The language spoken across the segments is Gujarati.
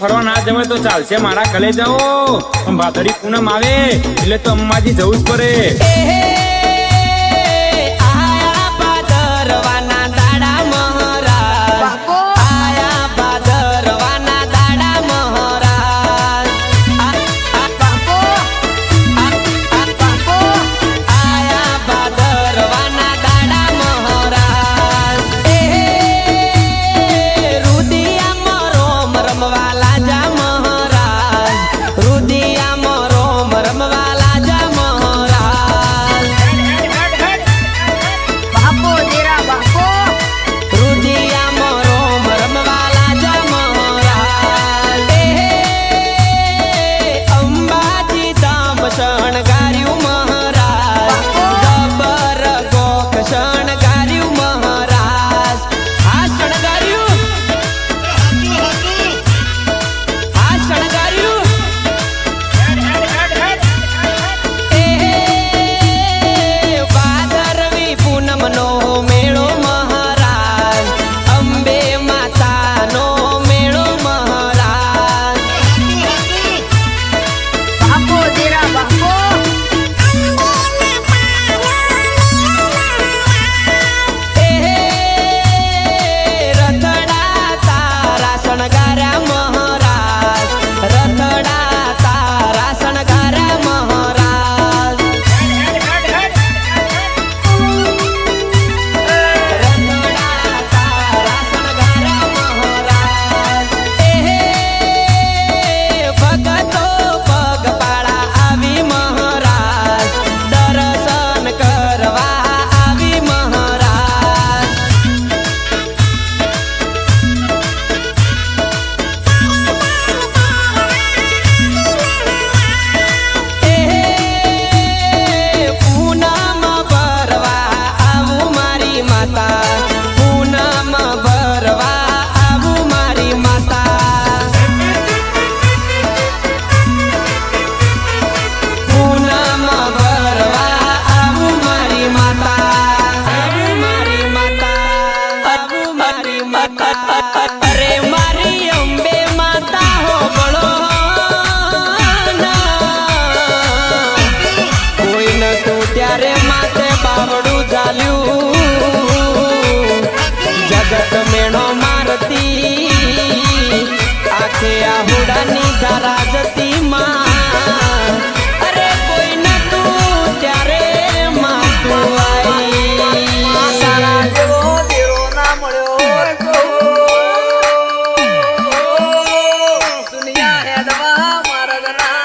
ફરવા ના જવાય તો ચાલશે મારા કલે જાઓ, પણ ભાદરી પૂનમ આવે એટલે તો અંબાજી જવું જ પડે. જગત મેણો મારતી આખે આહુડાની ધારા જતી માં, અરે કોઈ નતું ત્યારે માં તું આઈ સારા જેવો દેરો ના મળ્યો દુનિયા હેડવા મારગ ના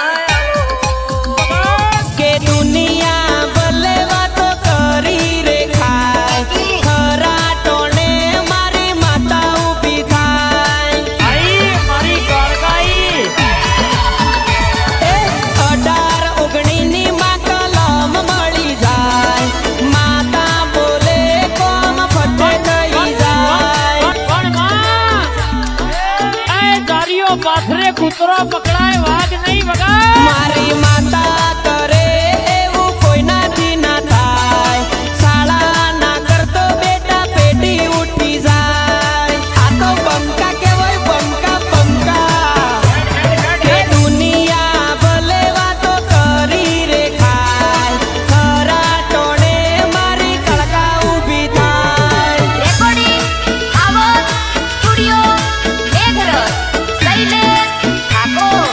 કે દુનિયા ભલે વાતો કરી રે ખાય ખરા ટોણે મારી માતા ઊભી થાય. આઈ મારી ગળગાઈ 18-19 ની માં કલમ મળી જાય, માતા બોલે કોમ ફટે થઈ જાય. પણ માં એ ગાડીઓ પાથરે કૂતરો પકડાય વાઘ નહીં વગા. મારી માતા કરે એવું કોઈનાથી ના થાય, શાળા ના કરતો બેટા પેટી ઉઠી જાય. આ તો બંકા કહેવાય બંકા બંકા કે દુનિયા ભલે વાતો કરી રે ખાય ખરા ટોણે મારી કળકા ઊભી થાય. રેકોર્ડિંગ આવાજ સ્ટુડિયો મેઘરજ શૈલેષ ઠાકોર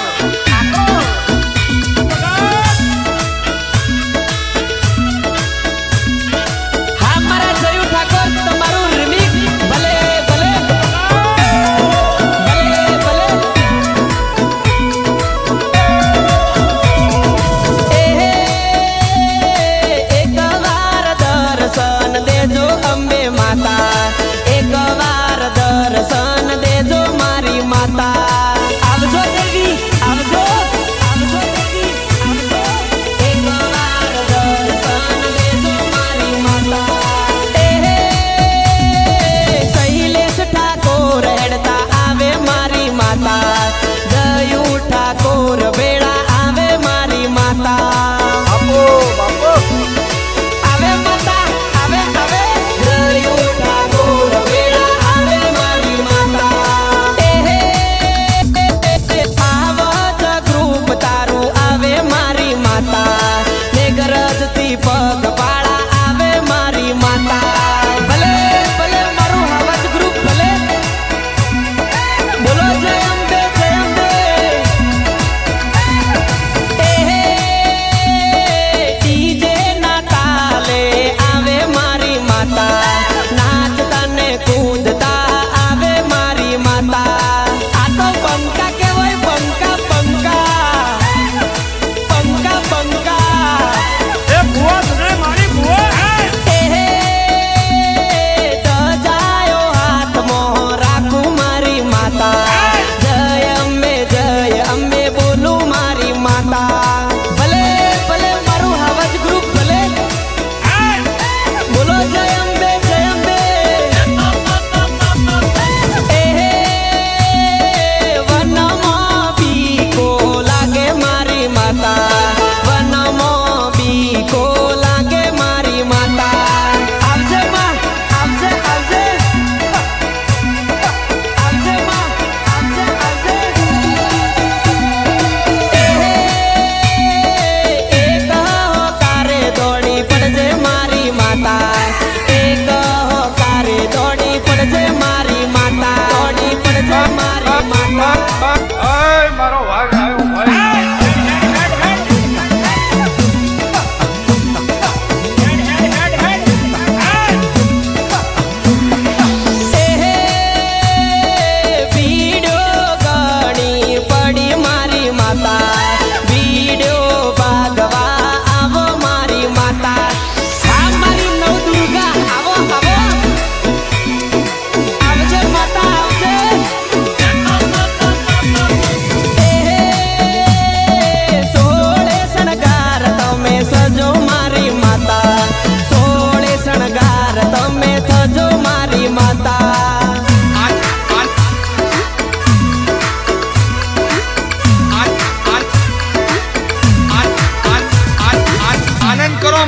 મારો વાઘ આવ્યો ભાઈ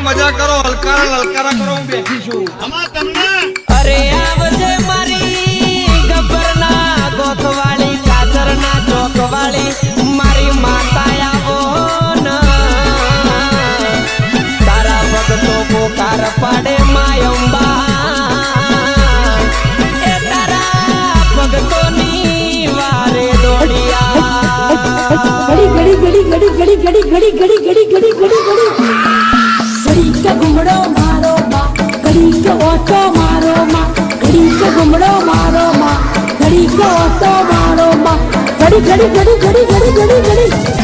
મજા કરો હલકારા લલકારા કરો હું બેઠી છું અરે આવજે મારી ગબ્બરના ગોથવાળી કાચરના ચોકવાળી મારી માતા આવો ન તારા ભક્તો પોકાર પાડે માયંબા એ તારા ભક્તોની વારે દોડિયા ઘડી ઘડી ઘડી ઘડી ઘડી ઘડી ઘડી ઘડી ઘડી ઘડી ઘડી ઘડી કે ઘુમડો મારો માં ઘડી કે ઓટો મારો માં ઘડી કે ઘુમડો મારો માં ઘડી કે ઓટો મારો માં ઘડી ઘડી ઘડી ઘડી ઘડી ઘડી ઘડી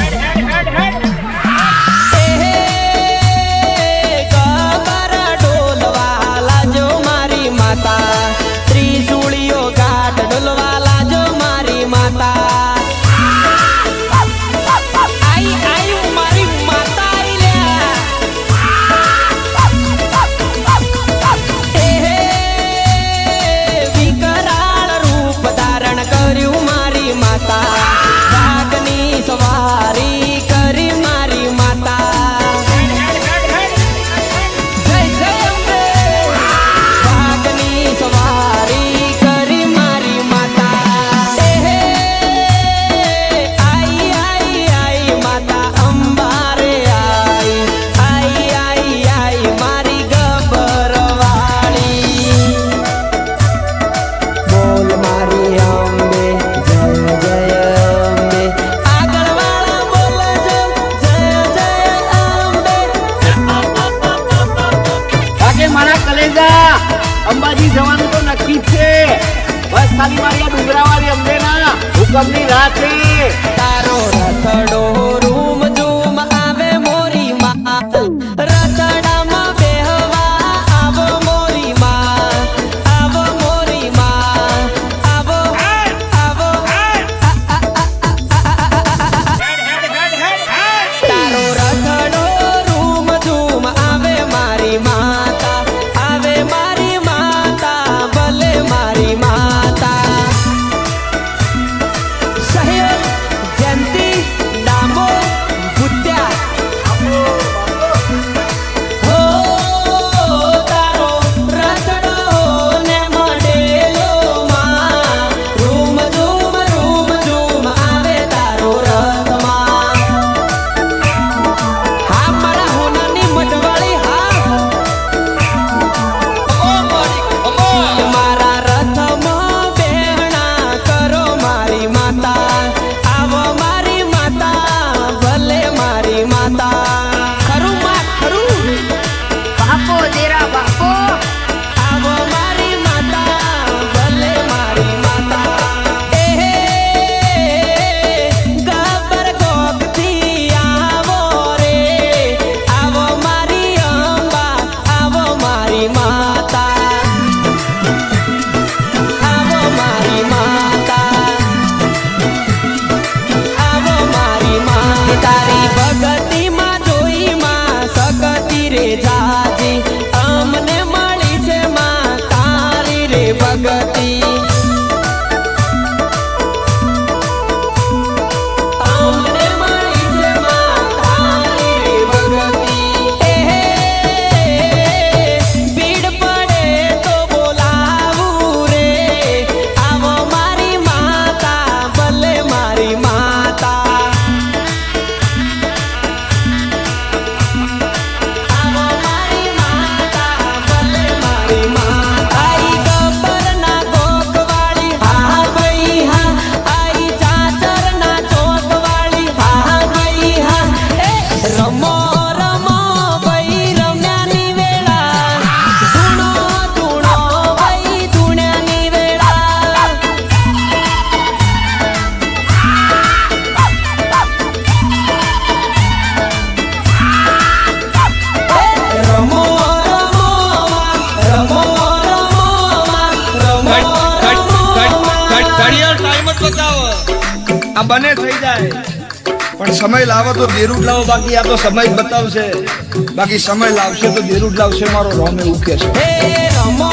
અંબાજી જવાનું તો નક્કી છે બસ ખાલી મારી આ ડુંગરાવાળી અંબે ના હુકમની રાત છે તારો રથડો રૂમ ઝૂમ આવે મોરી માં રથડામાં બેહવા આવો મોરી માં આવો મોરી માં આવો આવો તારો રથડો રૂમ ઝૂમ આવે મારી માતા આવે મારી માતા ભલે મારી માતા સહયોગ આ બને થઈ જાય પણ સમય લાવો તો દેરું જ લાવો, બાકી આ તો સમય જ બતાવશે. બાકી સમય લાવશે તો દેરું જ લાવશે, મારો રોમ એવું કે છે. હે રમો